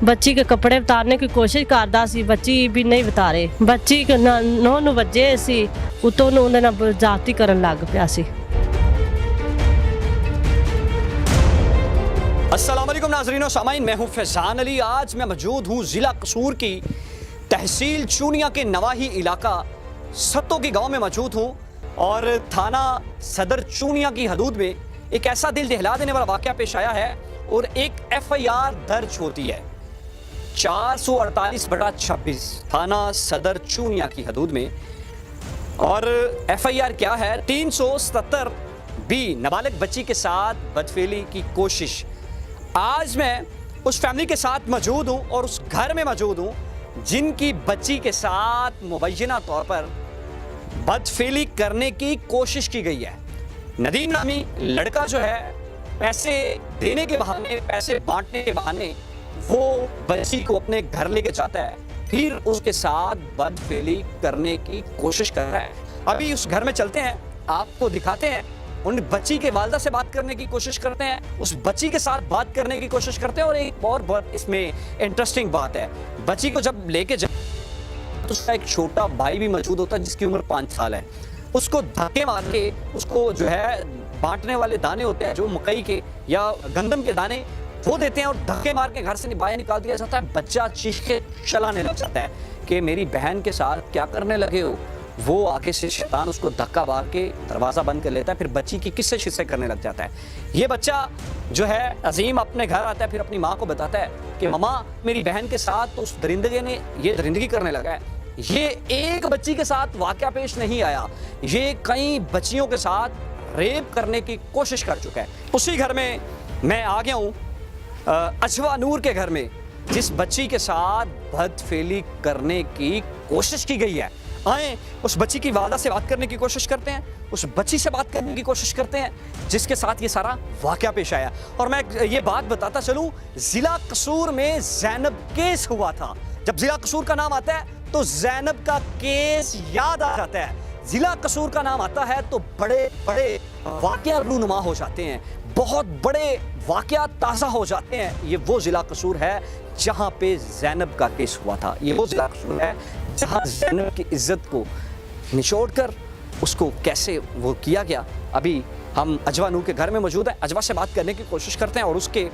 ਬੱਚੀ के कपड़े उतारने की कोशिश करदा ਸੀ ਬੱਚੀ ਵੀ ਨਹੀਂ ਉਤਾਰੇ ਬੱਚੀ ਨੂੰ ਵੱਜੇ ਸੀ ਉਤੋਂ ਨੂੰ ਉਹਦੇ ਨਾਲ ਜਾਤੀ ਕਰਨ ਲੱਗ ਪਿਆ ਸੀ। अस्सलाम वालेकुम नाज़रीन और सामाइन, मैं हूं फैज़ान अली। आज मैं मौजूद हूं ज़िला कसूर की तहसील चूनिया के नवाही इलाका सत्तो के गांव में मौजूद हूं और थाना सदर चूनिया की हदूद में एक ऐसा दिल दहला देने वाला वाक़या पेश आया है और एक FIR दर्ज होती है 448/26 थाना सदर चूनिया की हदूद में। और FIR क्या है? 377B नाबालिग बच्ची के साथ बदफेली की कोशिश। आज मैं उस फैमिली के साथ मौजूद हूँ और उस घर में मौजूद हूँ जिनकी बच्ची के साथ मुबैना तौर पर बदफेली करने की कोशिश की गई है। नदीम नामी लड़का जो है पैसे देने के बहाने, पैसे बांटने के बहाने वो बच्ची को अपने घर लेके जाता है, फिर उसके साथ बदफेली करने की कोशिश कर रहा है। अभी उस घर में चलते हैं, आपको दिखाते हैं, उन बच्ची के वालदा से बात करने की कोशिश करते हैं, उस बच्ची के साथ बात करने की कोशिश करते हैं। और एक और बहुत इसमें इंटरेस्टिंग बात है, बच्ची को जब लेके तो उसका एक छोटा भाई भी मौजूद होता है जिसकी उम्र 5 साल है। उसको धक्के मार के उसको जो है बांटने वाले दाने होते हैं जो मकई के या गंदम के दाने वो देते हैं और धक्के मार के घर से बाहर निकाल दिया जाता है। बच्चा चीखे चलाने लग जाता है कि मेरी बहन के साथ क्या करने लगे हो। वो आगे से शैतान उसको धक्का मार के दरवाज़ा बंद कर लेता है, फिर बच्ची की किस्से शिस्से करने लग जाता है। ये बच्चा जो है अजीम अपने घर आता है, फिर अपनी माँ को बताता है कि मम्मा मेरी बहन के साथ तो उस दरिंदे ने ये दरिंदगी करने लगा है। ये एक बच्ची के साथ वाक़या पेश नहीं आया, ये कई बच्चियों के साथ रेप करने की कोशिश कर चुका है। उसी घर में मैं आ गया हूँ, अजवा नूर के घर में, जिस बच्ची के साथ बदफेली करने की कोशिश की गई है। आए उस बच्ची की वालदा से बात करने की कोशिश करते हैं, उस बच्ची से बात करने की कोशिश करते हैं जिसके साथ ये सारा वाक़या पेश आया। और मैं ये बात बताता चलूँ, ज़िला कसूर में ज़ैनब केस हुआ था। जब ज़िला कसूर का नाम आता है तो ज़ैनब का केस याद आ जाता है। ज़िला कसूर का नाम आता है तो बड़े बड़े वाक़या रूनुमा हो जाते हैं, बहुत बड़े वाक़या ताज़ा हो जाते हैं। ये वो ज़िला कसूर है जहाँ पे ज़ैनब का केस हुआ था। ये वो ज़िला कसूर है जहाँ ज़ैनब की इज़्ज़त को निचोड़ कर उसको कैसे वो किया गया। अभी हम अजवा नूर के घर में मौजूद हैं, अजवा से बात करने की कोशिश करते हैं और उसके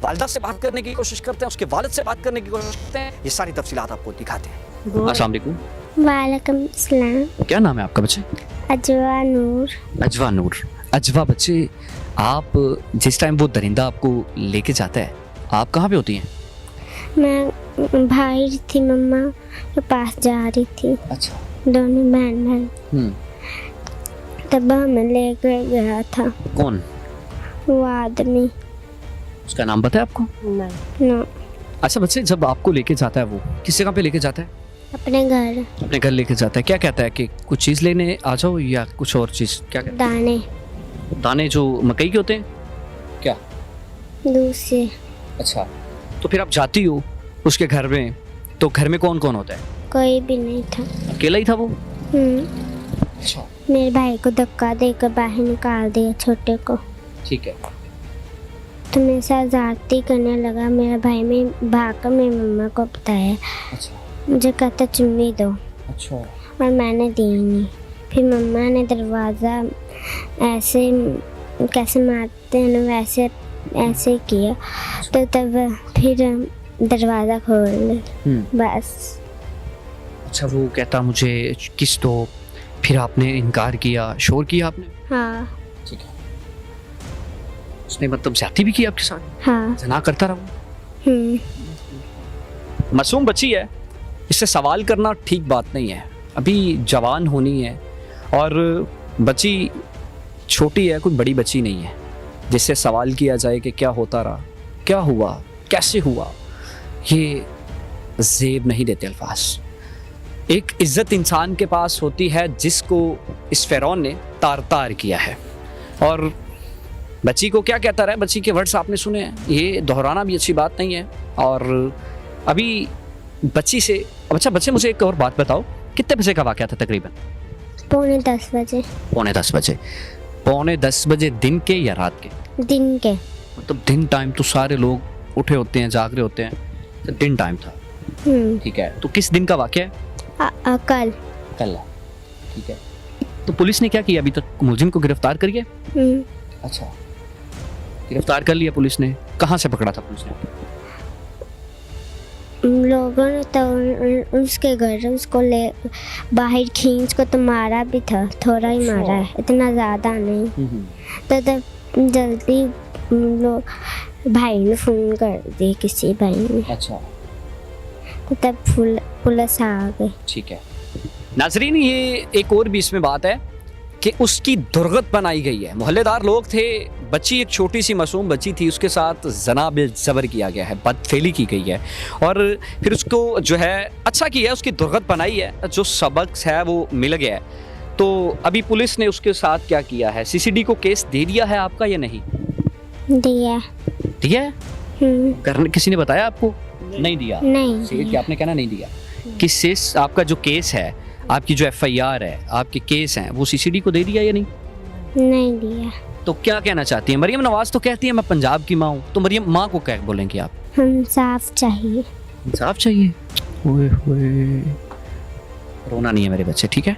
वालदा से बात करने की कोशिश करते हैं, उसके वालिद से बात करने की कोशिश करते हैं। ये सारी तफसीलात आपको दिखाते हैं। अस्सलाम वालेकुम। वालेकुम सलाम। क्या नाम है आपका बच्चे? अजवा नूर। अजवा नूर। अजवा बच्चे, आप जिस टाइम वो दरिंदा आपको लेके जाता है, आप कहाँ पे होती हैं? मैं भाई थी, मम्मा के पास जा रही थी। अच्छा। दोनों बहन भाई। तब हमें लेके गया था। कौन? वो आदमी। उसका नाम पता है आपको? नहीं। नो। अच्छा बच्चे, जब आपको लेके जाता है वो किस जगह पे लेके जाता है? अपने घर। अपने घर लेके जाता है। क्या कहता है कि कुछ चीज़ लेने आ जाओ या कुछ और चीज़? क्या कहता है? दाने। दाने जो मकई के होते हैं क्या? दूसरे। अच्छा, तो फिर आप जाती हो उसके घर में, तो घर में कौन कौन होता है? कोई भी नहीं था, अकेला ही था वो? अच्छा। मेरे भाई को धक्का देकर बाहर निकाल दिया, छोटे को। ठीक है। तो मेरे साथ जाती करने लगा। मेरा भाई में भागकर मेरी मम्मा को बताया। अच्छा। मुझे कहता चुम्मी दो। अच्छा। और मैंने दी नहीं। फिर मम्मा ने दरवाज़ा ऐसे कैसे मारते हैं ना वैसे ऐसे किया, तो तब फिर दरवाज़ा खोल बस। अच्छा, वो कहता मुझे किस दो, फिर आपने इनकार किया, शोर किया आपने? हाँ। ठीक है। उसने मतलब ज्यादती भी की आपके साथ? हाँ। जना करता रहा? मासूम बच्ची है, इससे सवाल करना ठीक बात नहीं है। अभी जवान होनी है और बच्ची छोटी है, कोई बड़ी बच्ची नहीं है जिससे सवाल किया जाए कि क्या होता रहा, क्या हुआ, कैसे हुआ। ये ज़ेब नहीं देते अल्फाज। एक इज़्ज़त इंसान के पास होती है जिसको इस फ़िरौन ने तार तार किया है। और बच्ची को क्या कहता रहा है, बच्ची के वर्ड्स आपने सुने हैं, ये दोहराना भी अच्छी बात नहीं है। और अभी बच्ची से, अच्छा बच्चे मुझे एक और बात बताओ, कितने बजे का वाक़या था तकरीबन? पौने 10 बजे। पौने 10 बजे। पौने 10 बजे दिन के या रात के? दिन के। मतलब दिन टाइम तो सारे लोग उठे होते हैं, जाग रहे होते हैं, तो दिन टाइम था, ठीक है। तो किस दिन का वाकया है? कल। कल, ठीक है। तो पुलिस ने क्या किया? अभी तक मुलजिम को गिरफ्तार करिए? अच्छा, गिरफ्तार कर लिया पुलिस ने। कहाँ से पकड़ा था पुलिस ने? लोगों ने तो उसके घर उसको ले बाहर खींच को तो मारा भी था, थोड़ा ही मारा है, इतना ज़्यादा नहीं। तो जल्दी लोग भाई ने फ़ोन कर दी, किसी भाई ने। अच्छा, तो तब पुलिस आ गई। ठीक है। नाजरीन, ये एक और भी इसमें बात है कि उसकी दुर्गत बनाई गई है। मोहल्लेदार लोग थे, बच्ची एक छोटी सी मासूम बच्ची थी, उसके साथ जना बिल ज़बर किया गया है, बदफेली की गई है, और फिर उसको जो है अच्छा किया, उसकी दुर्गत बनाई है, जो सबक है वो मिल गया है। तो अभी पुलिस ने उसके साथ क्या किया है? सीसीडी को केस दे दिया है आपका या नहीं? दिया। दिया है? करने किसी ने बताया आपको? नहीं दिया? नहीं सेठ क्या आपने कहना नहीं दिया? किससे आपका जो केस है, आपकी जो एफआईआर है, आपके केस हैं, वो सीसीडी को दे दिया या नहीं? नहीं दिया। तो क्या कहना चाहती है? मरियम नवाज तो कहती है मैं पंजाब की माँ हूँ, तो मरियम माँ को क्या बोलेंगे आप? हम साफ चाहिए। इंसाफ चाहिए। ओए होए, रोना नहीं है मेरे बच्चे, ठीक है।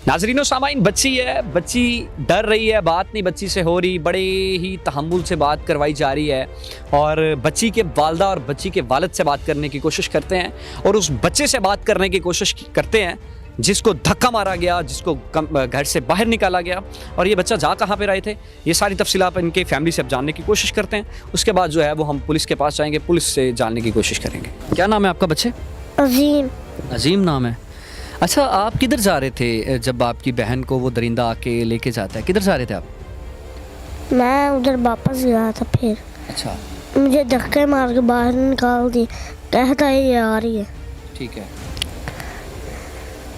नाजरीनो सामाइन, बच्ची है, बच्ची डर रही है, बात नहीं बच्ची से हो रही, बड़े ही तहम्मुल से बात करवाई जा रही है, और बच्ची के वालदा और बच्ची के वालिद से बात करने की कोशिश करते हैं, और उस बच्चे से बात करने की कोशिश करते हैं जिसको धक्का मारा गया, जिसको घर से बाहर निकाला गया, और ये बच्चा जा कहाँ पे रहे थे, ये सारी तफसीलात इनके फैमिली से अब जानने की कोशिश करते हैं। उसके बाद जो है वो हम पुलिस के पास जाएंगे, पुलिस से जानने की कोशिश करेंगे। क्या नाम है आपका बच्चे? अजीम। अजीम नाम है। अच्छा, आप किधर जा रहे थे जब आपकी बहन को वो दरिंदा आके लेके जाता है? किधर जा रहे थे आप? मैं उधर वापस गया था, फिर अच्छा, मुझे धक्के मार के बाहर निकाल दी, कहता है ये आ रही है। ठीक है।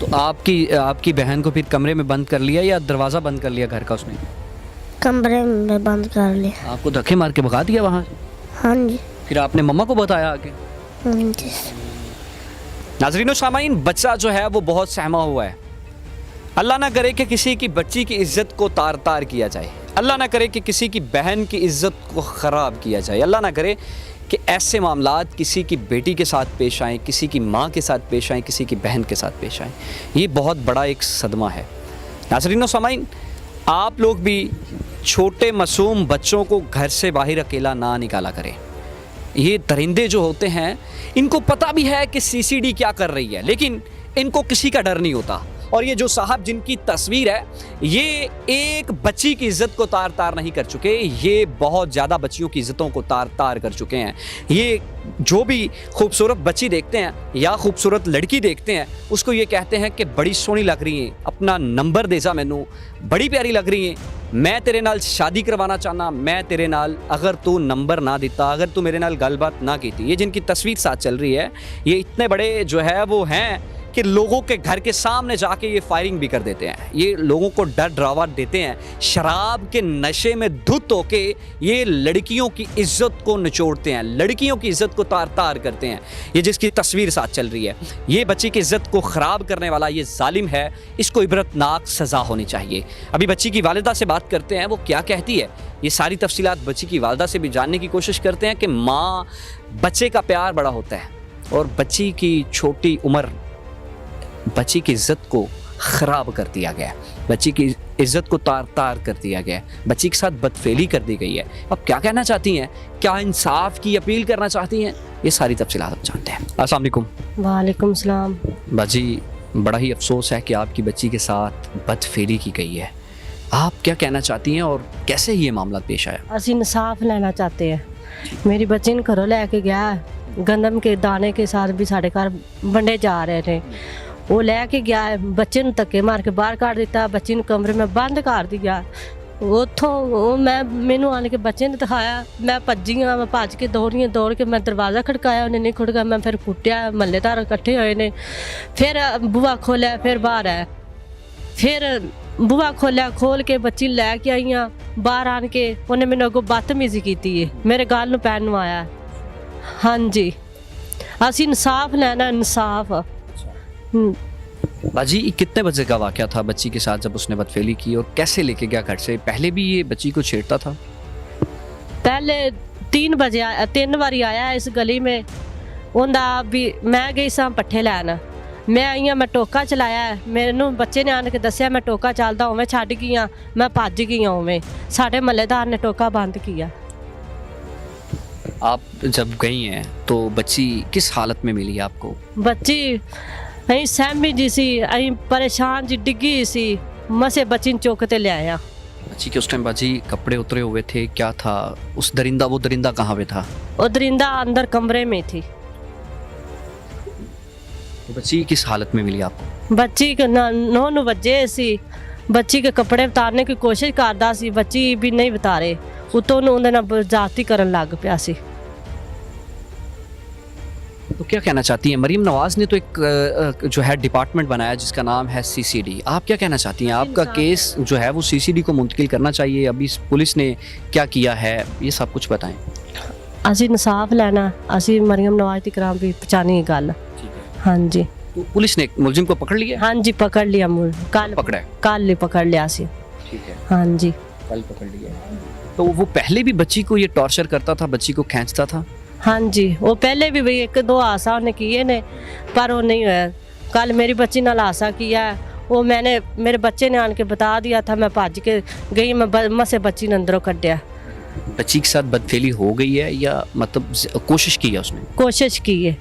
तो आपकी बहन को फिर कमरे में बंद कर लिया या दरवाज़ा बंद कर लिया घर का उसने? कमरे में बंद कर लिया। आपको धक्के मार के भगा दिया वहाँ से? हाँ जी। फिर आपने मम्मा को बताया आके? हाँ जी। नाज़रीनो सामाइन, बच्चा जो है वो बहुत सहमा हुआ है। अल्लाह ना करे कि किसी की बच्ची की इज्जत को तार तार किया जाए, अल्लाह ना करे कि किसी की बहन की इज्जत को ख़राब किया जाए, अल्लाह ना करे कि ऐसे मामलात किसी की बेटी के साथ पेश आएँ, किसी की माँ के साथ पेश आएँ, किसी की बहन के साथ पेश आएँ। ये बहुत बड़ा एक सदमा है। नाज़रीनो सामाइन, आप लोग भी छोटे मासूम बच्चों को घर से बाहर अकेला ना निकाला करें। ये दरिंदे जो होते हैं, इनको पता भी है कि सीसीडी क्या कर रही है, लेकिन इनको किसी का डर नहीं होता। और ये जो साहब जिनकी तस्वीर है, ये एक बच्ची की इज्जत को तार तार नहीं कर चुके, ये बहुत ज़्यादा बच्चियों की इज्जतों को तार तार कर चुके हैं। ये जो भी खूबसूरत बच्ची देखते हैं या खूबसूरत लड़की देखते हैं, उसको ये कहते हैं कि बड़ी सोहनी लग रही है, अपना नंबर दे जा मैनू, बड़ी प्यारी लग रही है, मैं तेरे नाल शादी करवाना चाहना, मैं तेरे नाल, अगर तू नंबर ना देता, अगर तू मेरे नाल गलबात ना की थी। ये जिनकी तस्वीर साथ चल रही है, ये इतने बड़े जो है वो हैं कि लोगों के घर के सामने जाके ये फायरिंग भी कर देते हैं। ये लोगों को डर डरावा देते हैं। शराब के नशे में धुत होके ये लड़कियों की इज्जत को निचोड़ते हैं, लड़कियों की इज्जत को तार तार करते हैं। ये जिसकी तस्वीर साथ चल रही है, ये बच्ची की इज्जत को ख़राब करने वाला ये जालिम है, इसको इबरतनाक सज़ा होनी चाहिए। अभी बच्ची की वालिदा से बात करते हैं, वो क्या कहती है, ये सारी तफसीलात बच्ची की वालिदा से भी जानने की कोशिश करते हैं कि माँ बच्चे का प्यार बड़ा होता है, और बच्ची की छोटी उम्र बच्ची की इज्जत को ख़राब कर दिया गया, बच्ची की इज्जत को तार तार कर दिया गया, बच्ची के साथ बदफेली कर दी गई है। अब क्या कहना चाहती हैं? क्या इंसाफ की अपील करना चाहती हैं? ये सारी तफसीलात आप जानते हैं। अस्सलाम वालेकुम। वालेकुम सलाम। बाजी, बड़ा ही अफसोस है कि आपकी बच्ची के साथ बदफेली की गई है। आप क्या कहना चाहती हैं और कैसे ये मामला पेश आया? ਅਸੀਂ इंसाफ लेना चाहते हैं। मेरी बच्ची ने घरों लेके गया, गंदम के दाने के साथ भी साढ़े घर वंडे जा रहे थे, वो लैके गया, बच्चे ਨੂੰ ਧੱਕੇ ਮਾਰ ਕੇ ਬਾਹਰ ਕੱਢ ਦਿੱਤਾ, ਬੱਚੀ ਨੂੰ ਕਮਰੇ में ਬੰਦ ਕਰ दिया। ਉੱਥੋਂ ਮੈਨੂੰ ਆਣ ਕੇ ਬੱਚੇ ਨੇ ਦਿਖਾਇਆ, ਮੈਂ ਭੱਜੀ ਆ, ਮੈਂ ਭੱਜ ਕੇ ਦੌੜ ਕੇ ਮੈਂ ਦਰਵਾਜ਼ਾ ਖੜਕਾਇਆ, ਉਹਨੇ ਨਹੀਂ ਖੜਕਾਇਆ, ਮੈਂ ਫਿਰ ਕੁੱਟਿਆ, ਮਹੱਲੇਦਾਰ ਇਕੱਠੇ ਹੋਏ ਨੇ, ਫਿਰ ਬੂਹਾ ਖੋਲਿਆ, ਫਿਰ ਬਾਹਰ ਆਇਆ, ਫਿਰ ਬੂਹਾ ਖੋਲਿਆ, ਖੋਲ ਕੇ ਬੱਚੀ ਲੈ ਕੇ ਆਈਆਂ, ਬਾਹਰ ਆਣ ਕੇ ਉਹਨੇ ਮੈਨੂੰ ਅੱਗੋਂ ਬਦਤਮੀਜ਼ੀ ਕੀਤੀ ਹੈ, ਮੇਰੇ ਗਾਲ ਨੂੰ ਪੈਣ ਨੂੰ ਆਇਆ। ਹਾਂਜੀ, ਅਸੀਂ इंसाफ ਲੈਣਾ, इंसाफ। बाजी, कितने बजे का वाकया था बच्ची के साथ जब उसने बदफेली की, और कैसे लेके गया घर से? पहले भी ये बच्ची को छेड़ता था? पहले 3 बजे 3 ਵਾਰੀ ਆਇਆ ਇਸ ਗਲੀ में ਉਹਦਾ ਵੀ ਮੈਂ ਗਈ ਸਾਂ ਪੱਠੇ ਲੈਣ ਮੈਂ ਆਈ ਹਾਂ ਮੈਂ ਟੋਕਾ ਚਲਾਇਆ ਮੈਨੂੰ ਬੱਚੇ ਨੇ ਆਣ ਕੇ ਦੱਸਿਆ ਮੈਂ ਟੋਕਾ ਚੱਲਦਾ ਉਵੇਂ ਛੱਡ ਗਈ ਹਾਂ ਮੈਂ ਭੱਜ ਗਈ ਹਾਂ ਉਵੇਂ ਸਾਡੇ ਮਹੱਲੇਦਾਰ ਨੇ ਟੋਕਾ ਬੰਦ किया। आप जब गई हैं तो बच्ची किस हालत में मिली आपको? ਬੱਚੀ ਅਸੀਂ ਸਹਿਮੀ ਜੀ ਸੀ ਅਸੀਂ ਪਰੇਸ਼ਾਨ ਜੀ ਡਿੱਗੀ ਸੀ ਮਸੇ ਬੱਚੀ ਨੂੰ ਚੁੱਕ ਤੇ ਲਿਆਇਆ। बच्ची के उस टाइम बाजी कपड़े उतरे हुए थे, क्या था उस दरिंदा? वो दरिंदा कहाँ पे था? वो दरिंदा अंदर कमरे में थी। तो बच्ची किस हालत में मिली आपको? बच्ची के 9 बजे सी बच्ची के कपड़े उतारने की कोशिश करदा सी बच्ची भी नहीं उतारे उतों ਉਹਦੇ ਨਾਲ ਜਾਤੀ ਕਰਨ ਲੱਗ ਪਿਆ ਸੀ। तो क्या कहना चाहती हैं? मरीम नवाज ने तो एक जो है डिपार्टमेंट बनाया जिसका नाम है CCD। आप क्या कहना चाहती हैं? आपका केस जो है वो CCD को मुंतकिल करना चाहिए। अभी पुलिस ने क्या किया है ये सब कुछ बताएं। ਅਸੀਂ ਇਨਸਾਫ ਲੈਣਾ ਅਸੀਂ ਮਰੀਮ ਨਵਾਜ਼ ਦੀ ਕਰਾਮ ਵੀ ਪਛਾਣੀ ਗੱਲ। हाँ जी। तो पुलिस ने मुलजिम को पकड़ लिया? हाँ जी पकड़ लिया कल पकड़ा है? कल ही पकड़ लिया सी। ठीक है, हाँ जी कल पकड़ लिया। तो वो पहले भी बच्ची को ये टॉर्चर करता था, बच्ची को खींचता था? हाँ जी वो पहले भी भाई 1-2 हादसा उन्हें किए ने पर वो नहीं हुआ। कल मेरी बच्ची नाल हादसा किया वो मैंने मेरे बच्चे ने आन के बता दिया था मैं भज के गई मैं मसे बच्ची ने अंदरों कढ़िया। बच्ची के साथ बदफेली हो गई है या मतलब कोशिश की है उसने? कोशिश की है।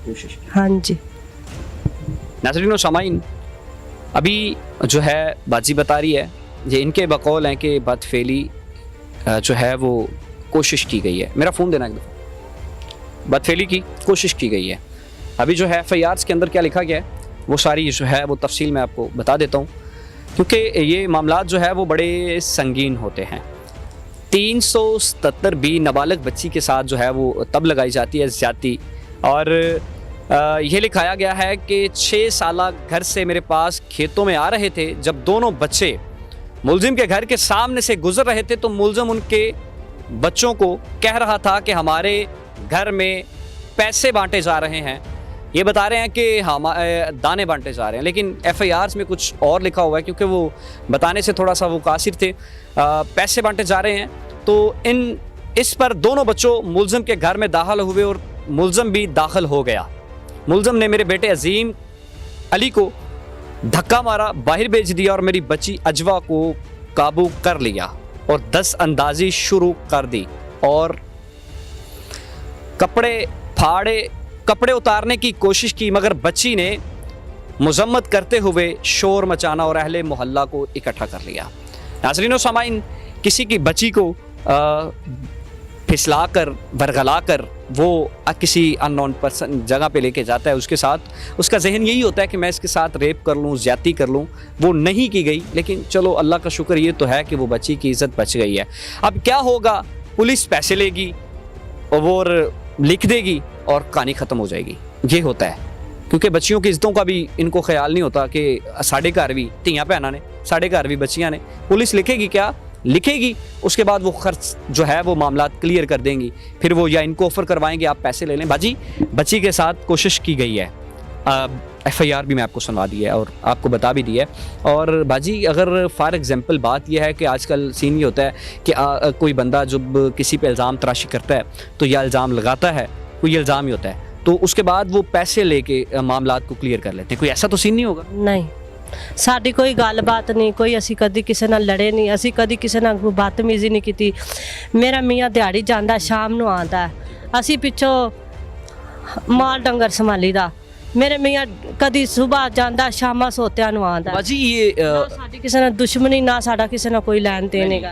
कोशिश की। हाँ जी। नाज़रीन और सामाइन अभी जो है बाजी बता रही है ये इनके बकौल हैं कि बदफेली जो है वो कोशिश की गई है। मेरा फ़ोन देना एक दफ़ा। बदफेली की कोशिश की गई है। अभी जो है FIRs के अंदर क्या लिखा गया है वो सारी जो है वो तफसील मैं आपको बता देता हूँ क्योंकि ये मामलात जो है वो बड़े संगीन होते हैं। 377B नाबालिग बच्ची के साथ जो है वो तब लगाई जाती है ज़्यादती और ये लिखाया गया है कि 6 साल घर से मेरे पास खेतों में आ रहे थे। जब दोनों बच्चे मुलजिम के घर के सामने से गुजर रहे थे तो मुलजिम उनके बच्चों को कह रहा था कि हमारे घर में पैसे बांटे जा रहे हैं। ये बता रहे हैं कि हम दाने बांटे जा रहे हैं लेकिन FIRs में कुछ और लिखा हुआ है क्योंकि वो बताने से थोड़ा सा वो कासिर थे। पैसे बांटे जा रहे हैं तो इस पर दोनों बच्चों मुलजिम के घर में दाखिल हुए और मुलजिम भी दाखिल हो गया। मुलजिम ने मेरे बेटे अजीम अली को धक्का मारा, बाहर भेज दिया और मेरी बच्ची अजवा को काबू कर लिया और 10 अंदाजी शुरू कर दी और कपड़े फाड़े, कपड़े उतारने की कोशिश की मगर बच्ची ने मजम्मत करते हुए शोर मचाना और अहले मोहल्ला को इकट्ठा कर लिया। नाज़रीन व सामाइन किसी की बच्ची को फिसला कर वरगला कर वो किसी अननोन पर्सन जगह पे लेके जाता है उसके साथ उसका जहन यही होता है कि मैं इसके साथ रेप कर लूँ, ज़्यादती कर लूँ। वो नहीं की गई लेकिन चलो अल्लाह का शुक्र ये तो है कि वो बच्ची की इज़्ज़त बच गई है। अब क्या होगा? पुलिस पैसे लेगी और लिख देगी और कहानी ख़त्म हो जाएगी। ये होता है क्योंकि बच्चियों की इज्जतों का भी इनको ख्याल नहीं होता कि साढ़े घर भी धियाँ भैनों ने, साढ़े घर भी बच्चियाँ ने। पुलिस लिखेगी क्या? लिखेगी, उसके बाद वो खर्च जो है वो मामला क्लियर कर देंगी। फिर वो या इनको ऑफ़र करवाएंगे आप पैसे ले लें। बाजी बच्ची के साथ कोशिश की गई है। FIR भी मैं आपको सुनवा दी है और आपको बता भी दी है। और बाजी अगर फॉर एग्जांपल बात यह है कि आजकल सीन ये होता है कि कोई बंदा जब किसी पे इल्ज़ाम तराशी करता है तो यह इल्ज़ाम लगाता है, कोई इल्ज़ाम ही होता है तो उसके बाद वो पैसे लेके मामलात को क्लियर कर लेते हैं। कोई ऐसा तो सीन नहीं होगा? नहीं साडी कोई गलबात नहीं, कोई असी कदी किसी नाल लड़े नहीं, असी कदी किसी नाल बदतमीजी नहीं की। मेरा मियाँ दिहाड़ी जांदा शाम नूं आंदा है, असी पिछों माल डंगर संभाली दा। मेरे मियाँ कदी सुबह जांदा शामा सोत्या नूं आंदा। बाजी ये साडी किसी नाल दुश्मनी ना साडा किसी नाल कोई लैन देन है।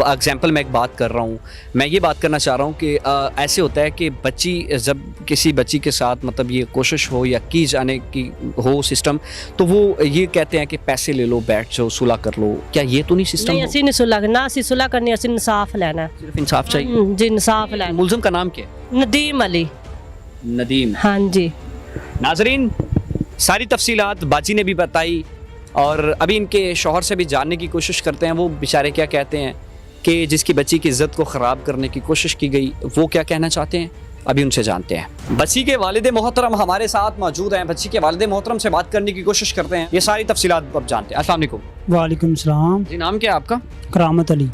एग्जाम्पल मैं एक बात कर रहा हूँ, मैं ये बात करना चाह रहा हूँ कि ऐसे होता है कि बच्ची जब किसी बच्ची के साथ मतलब ये कोशिश हो या की जाने की हो सिस्टम तो वो ये कहते हैं कि पैसे ले लो, बैठ जाओ, सुलह कर लो। क्या ये तो नहीं सिस्टम? नहीं असी नहीं सुलह ना, असी सुलह करनी, असी इंसाफ लेना। सिर्फ इंसाफ चाहिए जी, इंसाफ लेना। मुलजिम का नाम क्या है? नदीम अली। नदीम। हाँ जी। नाजरीन सारी तफसीलात बाजी ने भी बताई और अभी इनके शौहर से भी जानने की कोशिश करते हैं वो बेचारे क्या कहते हैं कि जिसकी बच्ची की इज्जत को ख़राब करने की कोशिश की गई वो क्या कहना चाहते हैं, अभी उनसे जानते हैं। बच्ची के वालिद मोहतरम हमारे साथ मौजूद हैं, बच्ची के वालिद मोहतरम से बात करने की कोशिश करते हैं, ये सारी तफसीलात अब जानते हैं। अस्सलाम वालेकुम। वालेकुम सलाम। जी नाम क्या है आपका? करामत अली।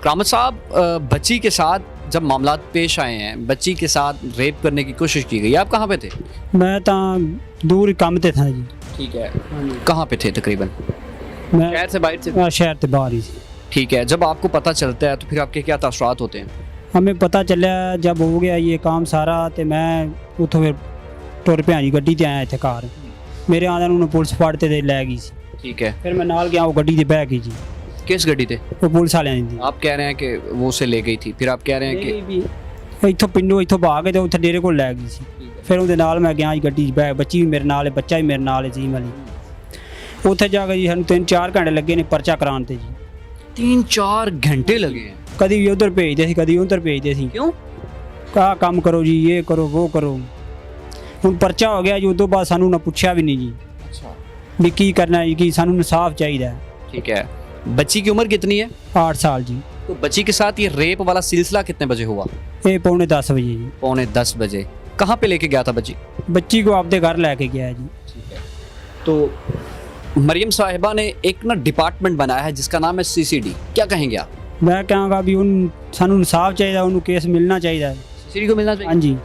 करामत साहब बच्ची के साथ जब मामला पेश आए हैं, बच्ची के साथ रेप करने की कोशिश की गई, आप कहाँ पे थे? मैं तो दूर काम ते था जी। ठीक है, कहाँ पे थे तकरीबन? मैं शहर से बाहर से? शहर ते बाहर ही सी। ठीक है, जब आपको पता चलता है तो फिर आपके क्या तासुरात होते हैं? हमें पता चलिया जब हो गया ये काम सारा, तो मैं उतो फिर टुर पिया जी, गड्डी ते आया इत्थे घर। मेरे आंदा उन्होंने पुलिस फड़ ते लै गई सी। ठीक है, फिर मैं नाल गया, वो गड्डी ते बह गई जी, किस गड्डी थे? वो पुलिस वाले दी। आप कह रहे हैं कि वो उसे ले गई थी, फिर आप कह रहे हैं कि इत्थों पिंडों इत्थों भाग के ते उत्थे डेरे कोल लै गई सी। फिर ਉਹਦੇ ਨਾਲ मैं गया जी, गड्डी बह, बच्ची भी मेरे नाल है, बच्चा भी मेरे नाल है जी वाली। ਉੱਥੇ ਜਾ ਕੇ ਜੀ ਸਾਨੂੰ 3-4 ਘੰਟੇ ਲੱਗੇ ਨੇ ਪਰਚਾ ਕਰਾਉਣ ਤੇ ਜੀ। 3-4 घंटे लगे हैं? ਕਦੀ ਵੀ ਉਧਰ ਭੇਜਦੇ ਸੀ, ਕਦੀ ਉਧਰ ਭੇਜਦੇ ਸੀ। क्यों? ਕਾ ਕੰਮ ਕਰੋ ਜੀ, ਇਹ ਕਰੋ ਉਹ ਕਰੋ। ਹੁਣ ਪਰਚਾ ਹੋ ਗਿਆ ਜੀ, ਉਦੋਂ ਬਾਅਦ ਸਾਨੂੰ ਨਾ ਪੁੱਛਿਆ ਵੀ ਨਹੀਂ ਜੀ अच्छा, ਵੀ ਕੀ ਕਰਨਾ ਹੈ ਜੀ, ਕੀ ਸਾਨੂੰ ਇਨਸਾਫ ਚਾਹੀਦਾ ਹੈ। ठीक है। बच्ची की उम्र कितनी है? 8 साल जी। तो बच्ची के साथ ये रेप वाला सिलसिला कितने बजे हुआ? ਇਹ पौने 10 बजे जी। पौने 10 बजे। कहाँ पे लेके गया था बच्ची? बच्ची को आपके घर लेके गया है जी। ठीक है। तो मरियम साहिबा ने एक ना डिपार्टमेंट बनाया है जिसका नाम है CCD, क्या कहेंगे आप? मैं कहांगा भी उन सानू इंसाफ चाहिए, उन्हें केस मिलना चाहिए। CCD को मिलना चाहिए। हाँ जी।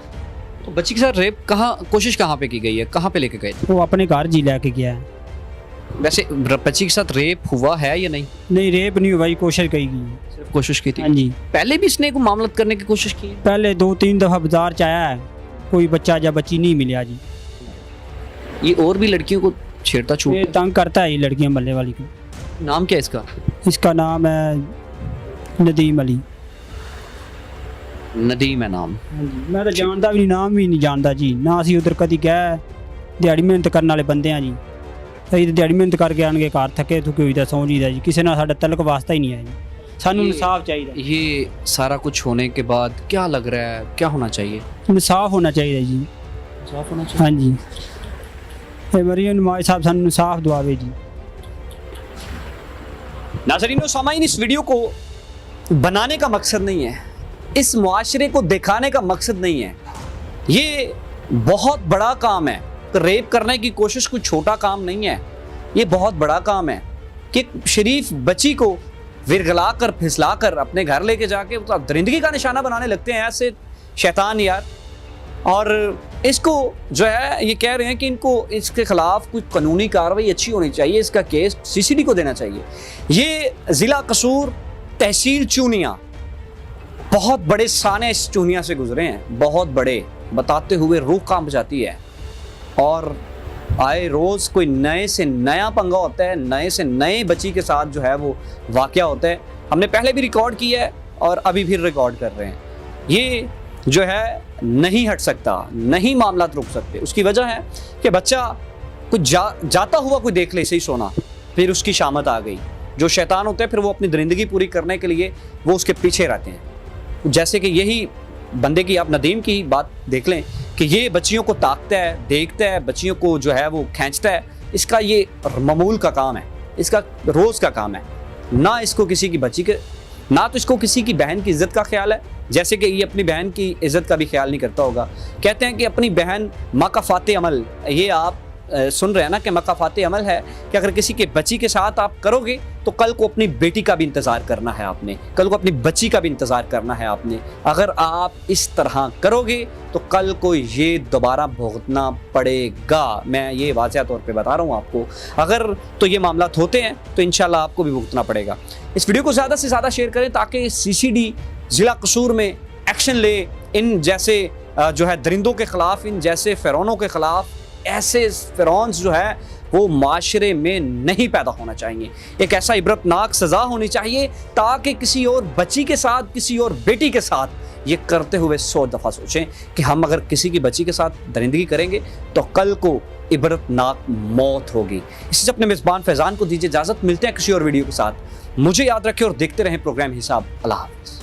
तो बच्ची के साथ रेप कोशिश कहाँ पे की गई है, कहाँ पे लेके गए थे? वो अपने घर जी लेके गया है। वैसे बच्ची के साथ रेप हुआ है या नहीं? नहीं, रेप नहीं हुआ जी, कोशिश की गई। सिर्फ कोशिश की थी? हाँ जी। पहले भी इसने को मामलत करने की कोशिश की? पहले 2-3 दफ़ा बाजार च आया है, कोई बच्चा या बच्ची नहीं मिला जी। ये और भी लड़कियों को छेड़ता ये छूटता? तंग करता है ये लड़कियां मल्ले वाली को। नाम क्या है इसका? इसका नाम है नदीम अली। नदीम है नाम। हाँ जी। मैं तो जानता भी नहीं, नाम भी नहीं जानता जी ना। असी उधर कदी गए, दिहाड़ी मेहनत करने वाले बंदे हैं जी। ਅਸੀਂ ਤਾਂ ਦਿਹਾੜੀ ਮਿਹਨਤ ਕਰਕੇ ਆਣਗੇ ਘਰ ਥੱਕੇ ਥੁਕੇ ਹੋਈ ਤਾਂ ਸੌਂ ਜੀਦਾ ਜੀ। ਕਿਸੇ ਨਾਲ ਸਾਡਾ ਤਲਕ ਵਾਸਤਾ ਹੀ ਨਹੀਂ ਹੈ ਜੀ। ਸਾਨੂੰ ਇਨਸਾਫ ਚਾਹੀਦਾ। ये सारा कुछ होने के बाद क्या लग रहा है, क्या होना चाहिए? ਇਨਸਾਫ ਹੋਣਾ ਚਾਹੀਦਾ ਜੀ। इंसाफ होना चाहिए। हाँ जी। ਇਹ ਮਰੀਮ ਨਵਾਜ਼ ਸਾਹਿਬ ਸਾਨੂੰ ਇਨਸਾਫ ਦਵਾਵੇ ਜੀ। नाज़रीन व सामाईन, इस वीडियो को बनाने का मकसद नहीं है, इस मुआशरे को दिखाने का मकसद नहीं है। ये बहुत बड़ा काम है। रेप करने की कोशिश कोई छोटा काम नहीं है, ये बहुत बड़ा काम है कि शरीफ बच्ची को विरगला कर फिसला कर अपने घर लेके जाके दरिंदगी का निशाना बनाने लगते हैं ऐसे शैतान यार। और इसको जो है ये कह रहे हैं कि इनको इसके खिलाफ कुछ कानूनी कार्रवाई अच्छी होनी चाहिए, इसका केस CCD को देना चाहिए। ये ज़िला कसूर तहसील चूनिया, बहुत बड़े साने इस चूनिया से गुजरे हैं, बहुत बड़े, बताते हुए रूह कांप जाती है। और आए रोज़ कोई नए से नया पंगा होता है, नए से नए बच्ची के साथ जो है वो वाक़या होता है। हमने पहले भी रिकॉर्ड किया है और अभी भी रिकॉर्ड कर रहे हैं। ये जो है नहीं हट सकता, नहीं मामला रुक सकते। उसकी वजह है कि बच्चा कुछ जाता हुआ कोई देख ले सही सोना, फिर उसकी शामत आ गई। जो शैतान होते हैं फिर वो अपनी दरिंदगी पूरी करने के लिए वो उसके पीछे रहते हैं। जैसे कि यही बंदे की, आप नदीम की बात देख लें कि ये बच्चियों को ताकता है, देखता है, बच्चियों को जो है वो खींचता है। इसका ये मामूल का काम है, इसका रोज़ का काम है। ना इसको किसी की बच्ची के, ना तो इसको किसी की बहन की इज़्ज़त का ख्याल है, जैसे कि ये अपनी बहन की इज़्ज़त का भी ख्याल नहीं करता होगा। कहते हैं कि अपनी बहन मकाफ़ात अमल, ये आप सुन रहे हैं ना कि मकाफ़ात अमल है कि अगर किसी के बच्ची के साथ आप करोगे तो कल को अपनी बेटी का भी इंतज़ार करना है आपने, कल को अपनी बच्ची का भी इंतज़ार करना है आपने। अगर आप इस तरह करोगे तो कल को ये दोबारा भुगतना पड़ेगा। मैं ये वाज़ह तौर पे बता रहा हूँ आपको। अगर तो ये मामला होते हैं तो इंशाल्लाह आपको भी भुगतना पड़ेगा। इस वीडियो को ज़्यादा से ज़्यादा शेयर करें ताकि CCD ज़िला कसूर में एक्शन ले। इन जैसे जो है दरिंदों के ख़िलाफ़, इन जैसे फ़िरौनों के ख़िलाफ़, ऐसे फ़िरौन जो है वो माशरे में नहीं पैदा होना चाहिए। एक ऐसा इबरतनाक सज़ा होनी चाहिए ताकि किसी और बच्ची के साथ, किसी और बेटी के साथ ये करते हुए 100 दफ़ा सोचें कि हम अगर किसी की बच्ची के साथ दरिंदगी करेंगे तो कल को इबरतनाक मौत होगी। इससे अपने मेज़बान फैज़ान को दीजिए इजाज़त, मिलते हैं किसी और वीडियो के साथ। मुझे याद रखें और देखते रहें प्रोग्राम हिसाब। अल्लाह हाफ़िज़।